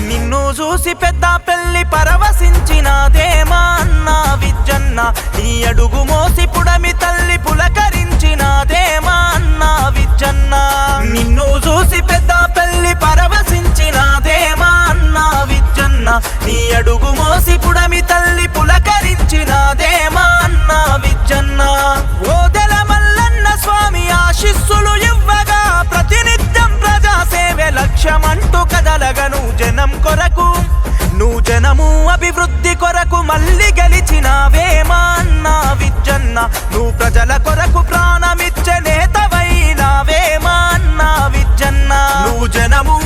నిన్ను చూసి పెద్ద పెళ్లి పరవశించినాదేమా అన్న విజ్జన్న నీ అడుగు మోసి పుడమి తల్లి పులకరించినాదేమా అన్న విజ్జన్న నిన్ను చూసి పెద్ద పెళ్లి పరవశించినాదేమా అన్న విజ్జన్న నీ అడుగు మోసి పుడమి తల్లి పులకరించినాదేమా అన్న విజ్జన్న ఓదెల మల్లన్న స్వామి ఆశీస్సులు ఇవ్వగా ప్రతినిత్యం ప్రజా సేవే లక్ష్యమంటూ కదలగను జనం కొరకు నువ్వు జనము అభివృద్ధి కొరకు మళ్ళీ గెలిచినావేమా అన్న విజ్జన్న నువ్వు ప్రజల కొరకు ప్రాణమిచ్చే నేతవైనావేమా అన్న విజ్జన్న నువ్వు జనము